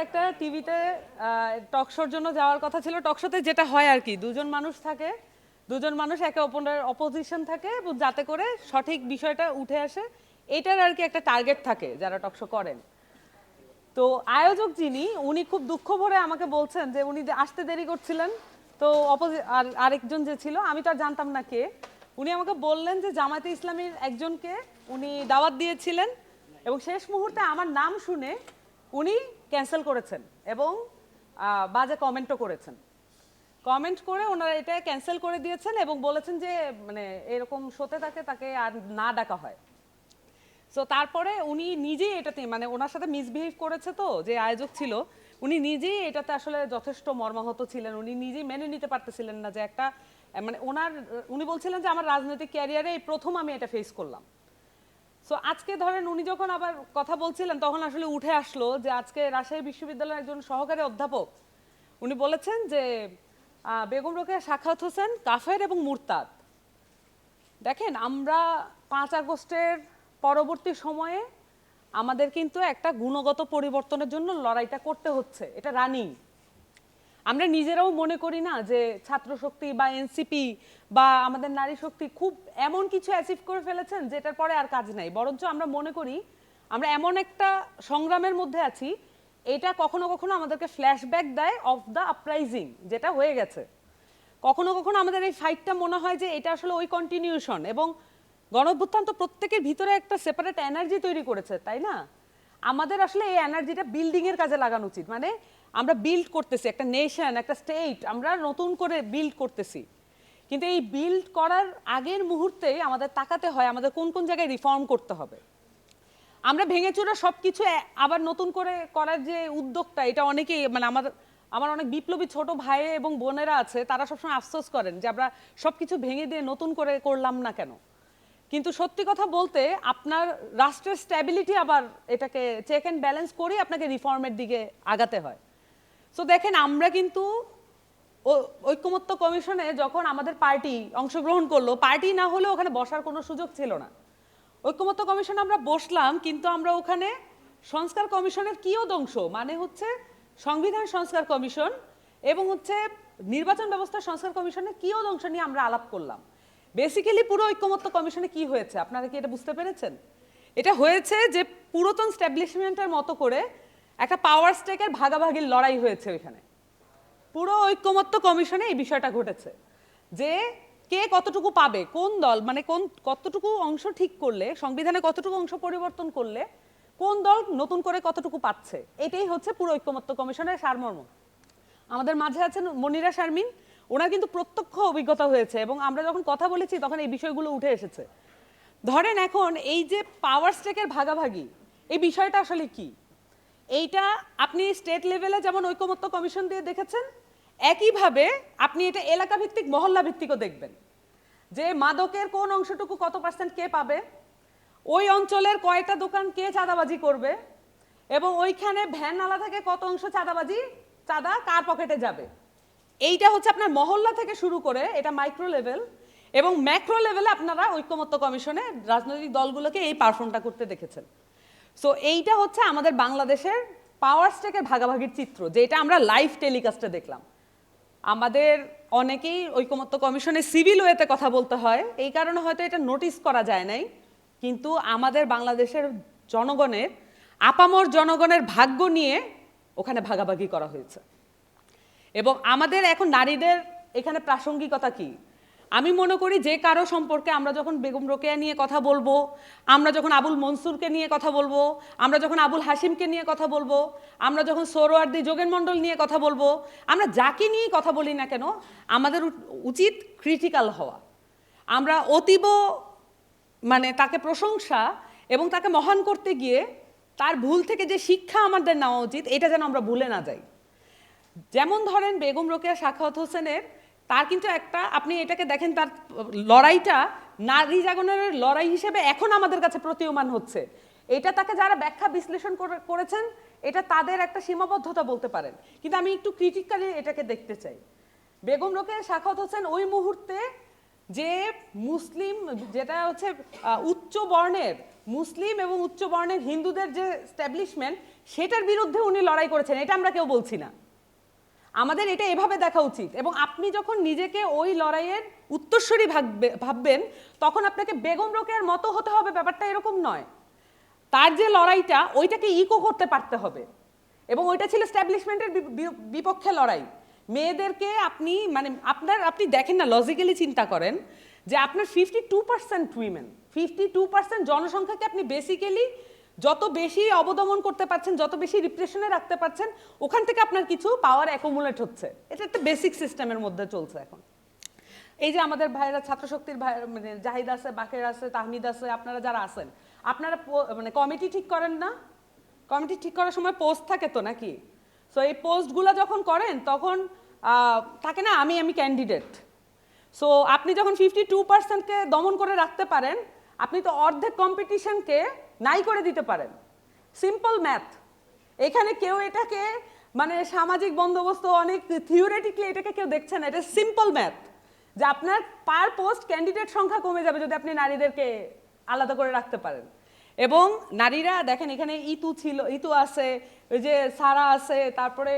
একটা টিভিতে টক শোর জন্য যাওয়ার কথা ছিল। টক শোতে যেটা হয় আর কি, দুজন মানুষ থাকে, দুজন মানুষ একে অপরের অপোজিশন থাকে, যাতে করে সঠিক বিষয়টা উঠে আসে, এটার আর কি একটা টার্গেট থাকে যারা টক শো করেন। তো আয়োজক যিনি, উনি খুব দুঃখ ভরে আমাকে বলছেন যে উনি আসতে দেরি করছিলেন। তো আরেকজন যে ছিল, আমি তো আর জানতাম না কে, উনি আমাকে বললেন যে জামায়াতে ইসলামীর একজনকে উনি দাওয়াত দিয়েছিলেন এবং শেষ মুহূর্তে আমার নাম শুনে উনি ক্যান্সেল করেছেন এবং বাজে কমেন্টও করেছেন। কমেন্ট করে ওনারা এটা ক্যান্সেল করে দিয়েছেন এবং বলেছেন যে মানে এরকম শোতে তাকে আর না ডাকা হয়। সো তারপরে উনি নিজেই এটাতে মানে ওনার সাথে মিসবিহেভ করেছে, তো যে আয়োজক ছিল উনি নিজেই এটাতে আসলে যথেষ্ট মর্মাহত ছিলেন। উনি নিজেই মেনে নিতে পারতেছিলেন না যে একটা মানে উনি বলছিলেন যে আমার রাজনৈতিক ক্যারিয়ারে এই প্রথম আমি এটা ফেস করলাম। সো আজকে ধরেন উনি যখন আবার কথা বলছিলেন তখন আসলে উঠে আসলো যে আজকে রাজশাহী বিশ্ববিদ্যালয়ের একজন সহকারী অধ্যাপক উনি বলেছেন যে বেগম রোকেয়া সাখাওয়াত হোসেন কাফের এবং মুরতাদ। দেখেন, আমরা 5 আগস্টের পরবর্তী সময়ে আমাদের কিন্তু একটা গুণগত পরিবর্তনের জন্য লড়াইটা করতে হচ্ছে, এটা রানিং। আমরা নিজেরাও মনে করি না যে ছাত্র শক্তি বা এনসিপি বা আমাদের নারী শক্তি খুব এমন কিছু অ্যাচিভ করে ফেলেছেন যেটার পরে আর কাজ নাই, বরঞ্চ আমরা মনে করি আমরা এমন একটা সংগ্রামের মধ্যে আছি, এটা কখনো কখনো আমাদেরকে ফ্ল্যাশব্যাক দেয় অফ দ্য আপরাইজিং যেটা হয়ে গেছে। কখনো কখনো আমাদের এই ফাইটটা মনে হয় যে এটা আসলে ওই কন্টিনিউশন, এবং গণঅভ্যুত্থান তো প্রত্যেকের ভিতরে একটা সেপারেট এনার্জি তৈরি করেছে, তাই না? আমাদের আসলে এই এনার্জিটা বিল্ডিং এর কাজে লাগানো উচিত। মানে আমরা বিল্ড করতেছি একটা নেশন, একটা স্টেট, আমরা নতুন করে বিল্ড করতেছি, কিন্তু এই বিল্ড করার আগের মুহূর্তেই আমাদের তাকাতে হয় আমাদের কোন কোন জায়গায় রিফর্ম করতে হবে। আমরা ভেঙেচুরা সবকিছু আবার নতুন করে করার যে উদ্যোগটা, এটা অনেকেই মানে আমার অনেক বিপ্লবী ছোট ভাই এবং বোনেরা আছে, তারা সবসময় আফসোস করেন যে আমরা সবকিছু ভেঙে দিয়ে নতুন করে করলাম না কেন। কিন্তু সত্যি কথা বলতে আপনার রাষ্ট্রের স্ট্যাবিলিটি আবার এটাকে চেক অ্যান্ড ব্যালেন্স করে আপনাকে রিফর্মের দিকে আগাতে হয়। সো দেখেন, আমরা কিন্তু ঐক্যমত্য কমিশনে যখন আমাদের পার্টি অংশগ্রহণ করলো, পার্টি না হলে ওখানে বসার কোনো সুযোগ ছিল না। ঐক্যমত্য কমিশনে আমরা বসলাম, কিন্তু আমরা ওখানে সংস্কার কমিশনের কিয়দংশ মানে হচ্ছে সংবিধান সংস্কার কমিশন এবং হচ্ছে নির্বাচন ব্যবস্থা সংস্কার কমিশনের কিয়দংশ নিয়ে আমরা আলাপ করলাম। বেসিক্যালি পুরো ঐক্যমত্য কমিশনে কি হয়েছে আপনারা কি এটা বুঝতে পেরেছেন? এটা হয়েছে যে পুরাতন স্ট্যাবলিশমেন্টের মতো করে একটা পাওয়ার স্টেকের ভাগাভাগির লড়াই হয়েছে ওইখানে। পুরো ঐক্যমত্য কমিশনে এই বিষয়টা ঘটেছে যে কে কতটুকু পাবে, কোন দল মানে কতটুকু অংশ ঠিক করলে, সংবিধানে কতটুকু অংশ পরিবর্তন করলে কোন দল নতুন করে কতটুকু পাচ্ছে, এটাই হচ্ছে পুরো ঐক্যমত্য কমিশনের সারমর্ম। আমাদের মাঝে আছেন মনিরা শারমিন, ওনার কিন্তু প্রত্যক্ষ অভিজ্ঞতা হয়েছে এবং আমরা যখন কথা বলেছি তখন এই বিষয়গুলো উঠে এসেছে। ধরেন এখন এই যে পাওয়ার স্টেকের ভাগাভাগি, এই বিষয়টা আসলে কি, এইটা আপনি স্টেট লেভেলে যেমন ঐক্যমত্য কমিশন দিয়ে দেখেছেন, একইভাবে আপনি এটা এলাকা ভিত্তিক মহল্লা ভিত্তিকও দেখবেন যে মাদকের কোন অংশটুকু কত পার্সেন্ট কে পাবে, ওই অঞ্চলের কয়টা দোকান কে চাঁদাবাজি করবে, এবং ওইখানে ভ্যান আলা থেকে কত অংশ চাঁদা কার পকেটে যাবে। এইটা হচ্ছে আপনার মহল্লা থেকে শুরু করে এটা মাইক্রো লেভেল, এবং ম্যাক্রো লেভেলে আপনারা ঐক্যমত্য কমিশনে রাজনৈতিক দলগুলোকে এই পারফর্মটা করতে দেখেছেন। সো এইটা হচ্ছে আমাদের বাংলাদেশের পাওয়ার স্টেকের ভাগাভাগির চিত্র, যেটা আমরা লাইভ টেলিকাস্টে দেখলাম। আমাদের অনেকেই ঐক্যমত্য কমিশনে সিভিল ওয়েতে কথা বলতে হয়, এই কারণে হয়তো এটা নোটিস করা যায় নাই, কিন্তু আমাদের বাংলাদেশের জনগণের আপামর জনগণের ভাগ্য নিয়ে ওখানে ভাগাভাগি করা হয়েছে। এবং আমাদের এখন নারীদের এখানে প্রাসঙ্গিকতা কি, আমি মনে করি যে কারো সম্পর্কে আমরা যখন বেগম রোকেয়া নিয়ে কথা বলবো, আমরা যখন আবুল মনসুরকে নিয়ে কথা বলবো, আমরা যখন আবুল হাসিমকে নিয়ে কথা বলবো, আমরা যখন সোহরাওয়ার্দী যোগেন মণ্ডল নিয়ে কথা বলবো, আমরা যাকে নিয়ে কথা বলি না কেন আমাদের উচিত ক্রিটিক্যাল হওয়া। আমরা অতীব মানে তাকে প্রশংসা এবং তাকে মহান করতে গিয়ে তার ভুল থেকে যে শিক্ষা আমাদের নেওয়া উচিত এটা যেন আমরা ভুলে না যাই। যেমন ধরেন বেগম রোকেয়া সাখাওয়াত হোসেনের, তার কিন্তু একটা আপনি এটাকে দেখেন, তার লড়াইটা নারী জাগরণের লড়াই হিসেবে এখন আমাদের কাছে প্রতীয়মান হচ্ছে। এটা তাকে যারা ব্যাখ্যা বিশ্লেষণ করেছেন এটা তাদের একটা সীমাবদ্ধতা বলতে পারেন, কিন্তু আমি একটু ক্রিটিক্যালি এটাকে দেখতে চাই। বেগম রোকেয়া সাখাওয়াত হোসেন ওই মুহূর্তে যে মুসলিম যেটা হচ্ছে উচ্চ বর্ণের মুসলিম এবং উচ্চ বর্ণের হিন্দুদের যে স্ট্যাবলিশমেন্ট সেটার বিরুদ্ধে উনি লড়াই করেছেন, এটা আমরা কেউ বলছি না। আমাদের এটা এভাবে দেখা উচিত। এবং আপনি যখন নিজেকে ওই লড়াইয়ের উত্তরসূরি ভাববেন, তখন আপনাকে বেগম রোকেয়ার মতো হতে হবে, ব্যাপারটা এরকম নয়। তার যে লড়াইটা, ওইটাকে ইকো করতে পারতে হবে। এবং ওইটা ছিল স্ট্যাবলিশমেন্টের বিপক্ষে লড়াই। মেয়েদেরকে আপনি মানে আপনি দেখেন না, লজিক্যালি চিন্তা করেন যে আপনার 52% উইমেন, 52% জনসংখ্যাকে আপনি বেসিক্যালি যত বেশি অবদমন করতে পারছেন, যত বেশি রিপ্রেশনে রাখতে পারছেন, ওখান থেকে আপনার কিছু পাওয়ার অ্যাকুমুলেট হচ্ছে। এটা একটা বেসিক সিস্টেমের মধ্যে চলছে এখন। এই যে আমাদের ভাইয়েরা, ছাত্রশক্তির ভাই, মানে জাহিদ আছে, বাকের আছে, তাহমিদ আছে, আপনারা যারা আছেন, আপনারা মানে কমিটি ঠিক করেন না? কমিটি ঠিক করার সময় পোস্ট থাকে তো নাকি? সো এই পোস্টগুলো যখন করেন তখন থাকে না আমি ক্যান্ডিডেট। সো আপনি যখন 52%কে দমন করে রাখতে পারেন, আপনি তো অর্ধেক কম্পিটিশনকে নাই করে দিতে পারেন। Simple math. এখানে কেউ এটাকে মানে সামাজিক বন্দোবস্ত অনেক থিওরিটিক্যালি এটাকে কেউ দেখছে না, এটা সিম্পল ম্যাথ যে আপনার পার পোস্ট ক্যান্ডিডেট সংখ্যা কমে যাবে যদি আপনি নারীদেরকে আলাদা করে রাখতে পারেন। এবং নারীরা দেখেন, এখানে ইতু আছে, ওই যে সারা আছে, তারপরে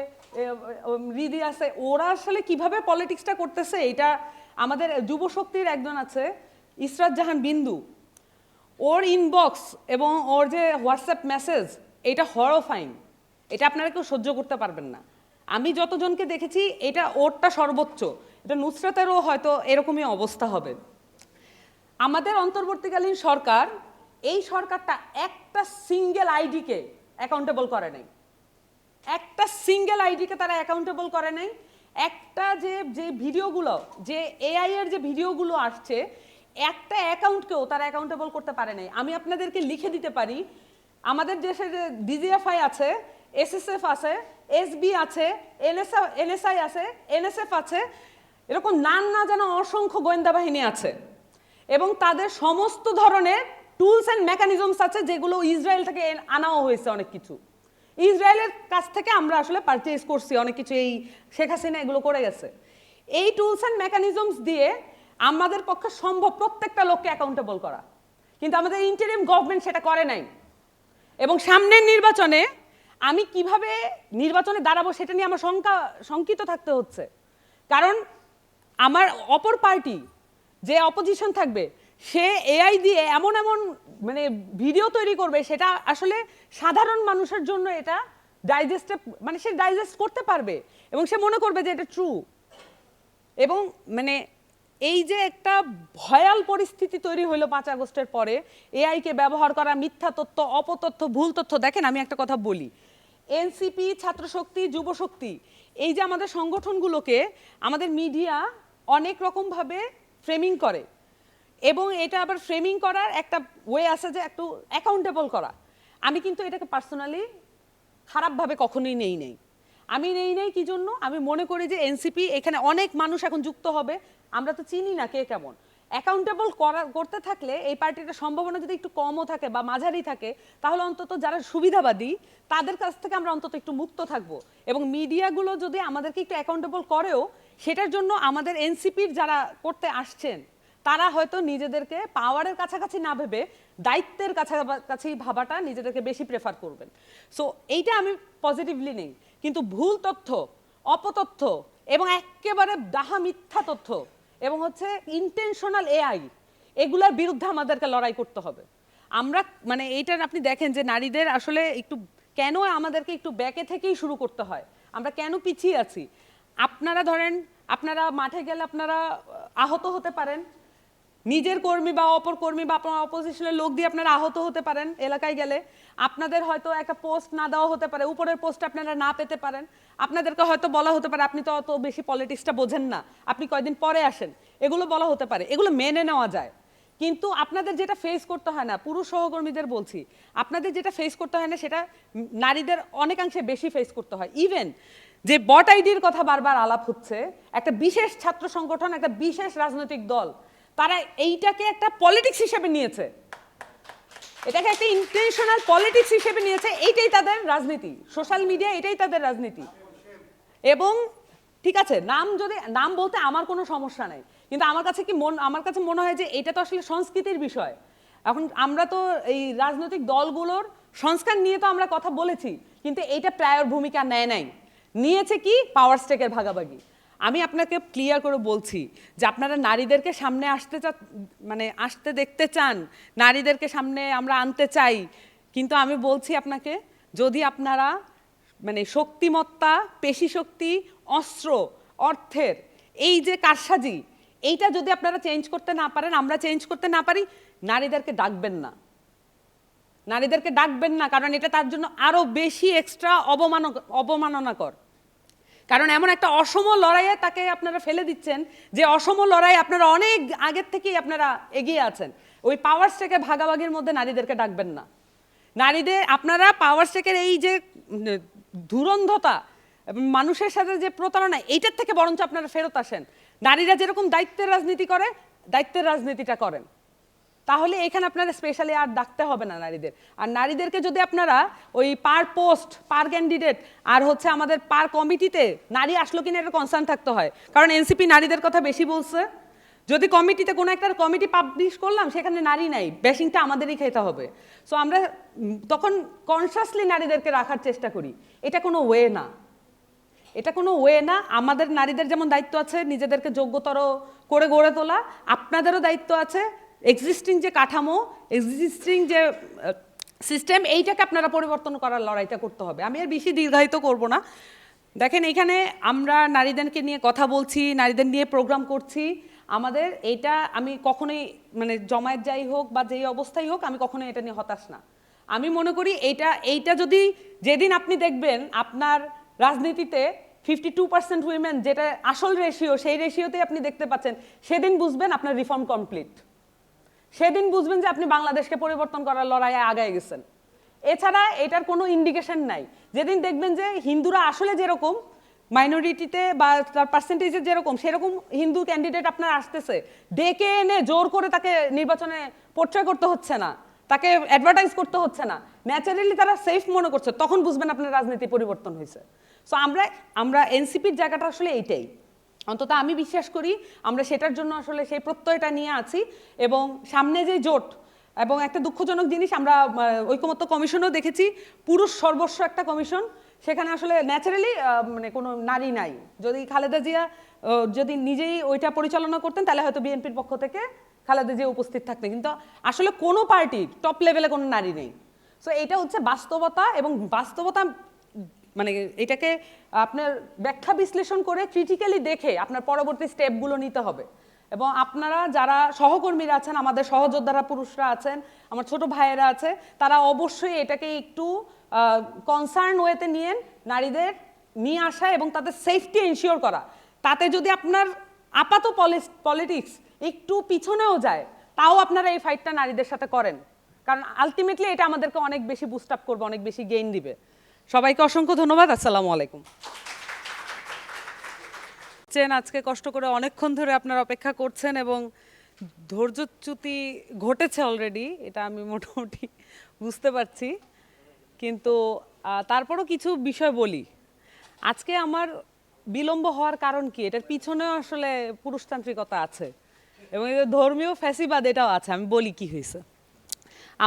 রিদি আছে, ওরা আসলে কিভাবে পলিটিক্সটা করতেছে, এটা আমাদের যুব শক্তির একজন আছে ইসরাত জাহান বিন্দু, ওর ইনবক্স এবং ওর যে হোয়াটসঅ্যাপ মেসেজ, এটা হরফাইং। এটা আপনারা কেউ সহ্য করতে পারবেন না। আমি যতজনকে দেখেছি, এটা ওরটা সর্বোচ্চ। এটা নুসরাতেরও হয়তো এরকমই অবস্থা হবে। আমাদের অন্তর্বর্তীকালীন সরকার, এই সরকারটা একটা সিঙ্গেল আইডিকে অ্যাকাউন্টেবল করে নাই। একটা সিঙ্গেল আইডিকে তারা অ্যাকাউন্টেবল করে নাই। একটা যে ভিডিওগুলো, যে এআই এর যে ভিডিওগুলো আসছে, একটা অ্যাকাউন্টকেও তারা অ্যাকাউন্টেবল করতে পারে নাই। আমি আপনাদেরকে লিখে দিতে পারি, আমাদের দেশে যে ডিজিএফআই আছে, এসএসএফ আছে, এসবি আছে, এনএসআই আছে, এনএসএফ আছে, এরকম নাম না জানা অসংখ্য গোয়েন্দা বাহিনী আছে। এবং তাদের সমস্ত ধরনের টুলস অ্যান্ড মেকানিজমস আছে, যেগুলো ইসরায়েল থেকে আনাও হয়েছে। অনেক কিছু ইসরায়েলের কাছ থেকে আমরা আসলে পারচেজ করছি অনেক কিছু, এই শেখ হাসিনা এগুলো করে গেছে। এই টুলস অ্যান্ড মেকানিজমস দিয়ে আমাদের পক্ষে সম্ভব প্রত্যেকটা লোককে অ্যাকাউন্টেবল করা, কিন্তু আমাদের ইন্টারিম গভর্নমেন্ট সেটা করে নাই। এবং সামনের নির্বাচনে আমি কিভাবে নির্বাচনে দাঁড়াবো সেটা নিয়ে আমার শঙ্কিত থাকতে হচ্ছে। কারণ আমার অপর পার্টি যে অপোজিশন থাকবে, সে এআই দিয়ে এমন মানে ভিডিও তৈরি করবে, সেটা আসলে সাধারণ মানুষের জন্য এটা মানে সে ডাইজেস্ট করতে পারবে এবং সে মনে করবে যে এটা ট্রু। এবং মানে এই যে একটা ভয়াল পরিস্থিতি তৈরি হলো 5 আগস্টের পরে, এআইকে ব্যবহার করা, মিথ্যা তথ্য, অপতথ্য, ভুল তথ্য। দেখেন, আমি একটা কথা বলি, এনসিপি, ছাত্রশক্তি, যুবশক্তি, এই যে আমাদের সংগঠনগুলোকে আমাদের মিডিয়া অনেক রকমভাবে ফ্রেমিং করে। এবং এটা আবার ফ্রেমিং করার একটা ওয়ে আছে যে একটু অ্যাকাউন্টেবল করা। আমি কিন্তু এটাকে পার্সোনালি খারাপভাবে কখনোই নেই। আমি নেই কি জন্য? আমি মনে করি যে এনসিপি, এখানে অনেক মানুষ এখন যুক্ত হবে, আমরা তো চিনি না কে কেমন। অ্যাকাউন্টেবল করতে থাকলে এই পার্টিটার সম্ভাবনা যদি একটু কমও থাকে বা মাঝারি থাকে, তাহলে অন্তত যারা সুবিধাবাদী তাদের কাছ থেকে আমরা অন্তত একটু মুক্ত থাকব। এবং মিডিয়াগুলো যদি আমাদেরকে একটু অ্যাকাউন্টেবল করেও, সেটার জন্য আমাদের এনসিপির যারা করতে আসছেন, তারা হয়তো নিজেদেরকে পাওয়ারের কাছাকাছি না ভেবে দায়িত্বের কাছাকাছি ভাবাটা নিজেদেরকে বেশি প্রেফার করবেন। সো এইটা আমি পজিটিভলি নেই। কিন্তু ভুল তথ্য, অপতথ্য এবং একেবারে ডাহা মিথ্যা তথ্য এবং হচ্ছে ইন্টেনশনাল এআই, এগুলোর বিরুদ্ধে আমাদেরকে লড়াই করতে হবে। আমরা মানে এইটা আপনি দেখেন যে নারীদের আসলে একটু কেন আমাদেরকে একটু ব্যাকে থেকেই শুরু করতে হয়, আমরা কেন পিছিয়ে আছি। আপনারা ধরেন, আপনারা মাঠে গেলে আপনারা আহত হতে পারেন, নিজের কর্মী বা অপর কর্মী বা আপনার অপোজিশনের লোক দিয়ে আপনারা আহত হতে পারেন। এলাকায় গেলে আপনাদের হয়তো একটা পোস্ট না দেওয়া হতে পারে, উপরের পোস্ট আপনারা না পেতে পারেন, আপনাদেরকে হয়তো বলা হতে পারে আপনি তো অত বেশি পলিটিক্সটা বোঝেন না, আপনি কয়দিন পরে আসেন, এগুলো বলা হতে পারে। এগুলো মেনে নেওয়া যায়। কিন্তু আপনাদের যেটা ফেস করতে হয় না, পুরুষ সহকর্মীদের বলছি, আপনাদের যেটা ফেস করতে হয় না, সেটা নারীদের অনেকাংশে বেশি ফেস করতে হয়। ইভেন যে বট আইডির কথা বারবার আলাপ হচ্ছে, একটা বিশেষ ছাত্র সংগঠন, একটা বিশেষ রাজনৈতিক দল, তারা এইটাকে একটা পলিটিক্স হিসেবে নিয়েছে, এটাকে একটা ইন্টেনশনাল পলিটিক্স হিসেবে নিয়েছে। এইটাই তাদের রাজনীতি, সোশ্যাল মিডিয়া এটাই তাদের রাজনীতি। এবং ঠিক আছে, নাম বলতে আমার কোনো সমস্যা নাই, কিন্তু আমার কাছে মনে হয় যে এটা তো আসলে সংস্কৃতির বিষয়। এখন আমরা তো এই রাজনৈতিক দলগুলোর সংস্কার নিয়ে তো আমরা কথা বলেছি, কিন্তু এইটা প্রায়র ভূমিকা নেয় নাই, নিয়েছে কি পাওয়ার স্টেকের ভাগাভাগি। আমি আপনাকে ক্লিয়ার করে বলছি যে আপনারা নারীদেরকে সামনে আসতে দেখতে চান, নারীদেরকে সামনে আমরা আনতে চাই, কিন্তু আমি বলছি আপনাকে, যদি আপনারা শক্তিমত্তা, পেশি শক্তি, অস্ত্র, অর্থের এই যে কারসাজি, এইটা যদি আপনারা চেঞ্জ করতে না পারেন, আমরা চেঞ্জ করতে না পারি, নারীদেরকে ডাকবেন না, নারীদেরকে ডাকবেন না, কারণ এটা তার জন্য আরো বেশি এক্সট্রা অবমাননাকর। কারণ এমন একটা অসম লড়াইয়ে তাকে আপনারা ফেলে দিচ্ছেন, যে অসম লড়াই আপনারা অনেক আগের থেকেই আপনারা এগিয়ে আছেন। ওই পাওয়ার স্টেকের ভাগাভাগির মধ্যে নারীদেরকে ডাকবেন না। নারীদের আপনারা পাওয়ার স্টেকের এই যে ধুরন্ধতা, মানুষের সাথে যে প্রতারণা, এইটার থেকে বরঞ্চ আপনারা ফেরত আসেন। নারীরা যেরকম দায়িত্বের রাজনীতি করে, দায়িত্বের রাজনীতিটা করেন, তাহলে এখানে আপনারা স্পেশালি আর ডাকতে হবে না নারীদের। আর নারীদেরকে যদি আপনারা ওই পার পোস্ট, পার ক্যান্ডিডেট, আর হচ্ছে আমাদের পার কমিটিতে নারী আসলো কিনা এটা কনসার্ন থাকতে হয়, কারণ এনসিপি নারীদের কথা বেশি বলছে। যদি কমিটিতে কোনো একটা কমিটি পাবলিশ করলাম, সেখানে নারী নাই, ব্যাশিংটা আমাদেরই খেতে হবে। সো আমরা তখন কনসাসলি নারীদেরকে রাখার চেষ্টা করি। এটা কোনো ওয়ে না, এটা কোনো ওয়ে না। আমাদের নারীদের যেমন দায়িত্ব আছে নিজেদেরকে যোগ্যতর করে গড়ে তোলা, আপনাদেরও দায়িত্ব আছে এক্সিস্টিং যে কাঠামো, এক্সিস্টিং যে সিস্টেম, এইটাকে আপনারা পরিবর্তন করার লড়াইটা করতে হবে। আমি আর বেশি দীর্ঘায়িত করব না। দেখেন, এখানে আমরা নারীদেরকে নিয়ে কথা বলছি, নারীদের নিয়ে প্রোগ্রাম করছি। আমাদের এইটা, আমি কখনোই জমায়েত যাই হোক বা যেই অবস্থায় হোক, আমি কখনোই এটা নিয়ে হতাশ না। আমি মনে করি এইটা যদি যেদিন আপনি দেখবেন আপনার রাজনীতিতে 52% উইমেন, যেটা আসল রেশিও, সেই রেশিওতেই আপনি দেখতে পাচ্ছেন, সেদিন বুঝবেন আপনার রিফর্ম কমপ্লিট। সেদিন বুঝবেন যে আপনি বাংলাদেশকে পরিবর্তন করার লড়াইয়ে আগায় গেছেন। এছাড়া এটার কোনো ইন্ডিকেশন নাই। যেদিন দেখবেন যে হিন্দুরা আসলে যেরকম মাইনরিটিতে বা তার পার্সেন্টেজে যেরকম, সেরকম হিন্দু ক্যান্ডিডেট আপনার আসতেছে, ডেকে এনে জোর করে তাকে নির্বাচনে পোর্ট্রে করতে হচ্ছে না, তাকে অ্যাডভার্টাইজ করতে হচ্ছে না, ন্যাচারালি তারা সেফ মনে করছে, তখন বুঝবেন আপনার রাজনীতি পরিবর্তন হয়েছে। সো আমরা এনসিপির জায়গাটা আসলে এইটাই, অন্তত আমি বিশ্বাস করি আমরা সেটার জন্য আসলে সেই প্রত্যয়টা নিয়ে আছি। এবং সামনে যে জোট, এবং একটা দুঃখজনক জিনিস, আমরা ঐকমত্য কমিশনও দেখেছি, পুরুষ সর্বস্ব একটা কমিশন, সেখানে আসলে ন্যাচারালি কোনো নারী নাই। যদি খালেদা জিয়া যদি নিজেই ওইটা পরিচালনা করতেন, তাহলে হয়তো বিএনপির পক্ষ থেকে খালেদা জিয়া উপস্থিত থাকতেন, কিন্তু আসলে কোনো পার্টির টপ লেভেলে কোনো নারী নেই। সো এইটা হচ্ছে বাস্তবতা, এবং বাস্তবতা এটাকে আপনার ব্যাখ্যা বিশ্লেষণ করে ক্রিটিক্যালি দেখে আপনার পরবর্তী স্টেপগুলো নিতে হবে। এবং আপনারা যারা সহকর্মীরা আছেন, আমাদের সহযোদ্ধারা পুরুষরা আছেন, আমার ছোট ভাইয়েরা আছে, তারা অবশ্যই এটাকে একটু কনসার্ন ওয়েতে নিয়ে নারীদের নিয়ে আসা এবং তাদের সেফটি এনশিওর করা। তাতে যদি আপনার আপাত পলিটিক্স একটু পিছনেও যায়, তাও আপনারা এই ফাইটটা নারীদের সাথে করেন, কারণ আলটিমেটলি এটা আমাদেরকে অনেক বেশি বুস্ট আপ করবে, অনেক বেশি গেইন দিবে। সবাইকে অসংখ্য ধন্যবাদ। আসসালামু আলাইকুম। আজকে কষ্ট করে অনেকক্ষণ ধরে আপনারা অপেক্ষা করছেন এবং ধৈর্যচ্যুতি ঘটেছে অলরেডি, এটা আমি মোটামুটি বুঝতে পারছি, কিন্তু তারপরও কিছু বিষয় বলি। আজকে আমার বিলম্ব হওয়ার কারণ কি, এটার পিছনেও আসলে পুরুষতান্ত্রিকতা আছে এবং ধর্মীয় ফ্যাসিবাদ এটাও আছে। আমি বলি কি হয়েছে।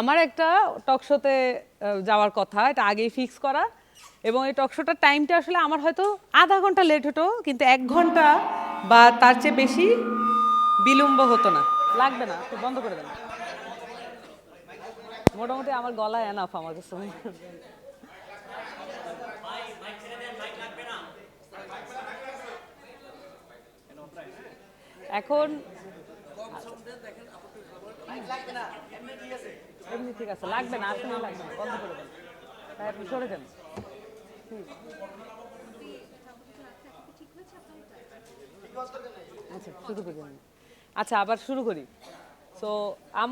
আমার একটা টকশোতে যাওয়ার কথা, এটা আগেই ফিক্স করা, এবং এই টকশোটার টাইমটা আসলে আমার হয়তো আধা ঘন্টা লেট হতো, কিন্তু 1 ঘন্টা বা তার চেয়ে বেশি বিলম্ব হতো না। লাগবে না, বন্ধ করে দেন। মোটামুটি আমার গলায় এনাফ আমার কাছে। এখন এমনি ঠিক আছে, লাগবে না, আসলে লাগবে না, বন্ধ করে দেন। তাই আপনি সরে যান। আচ্ছা শুরু করি। আচ্ছা আবার শুরু করি। সো আমার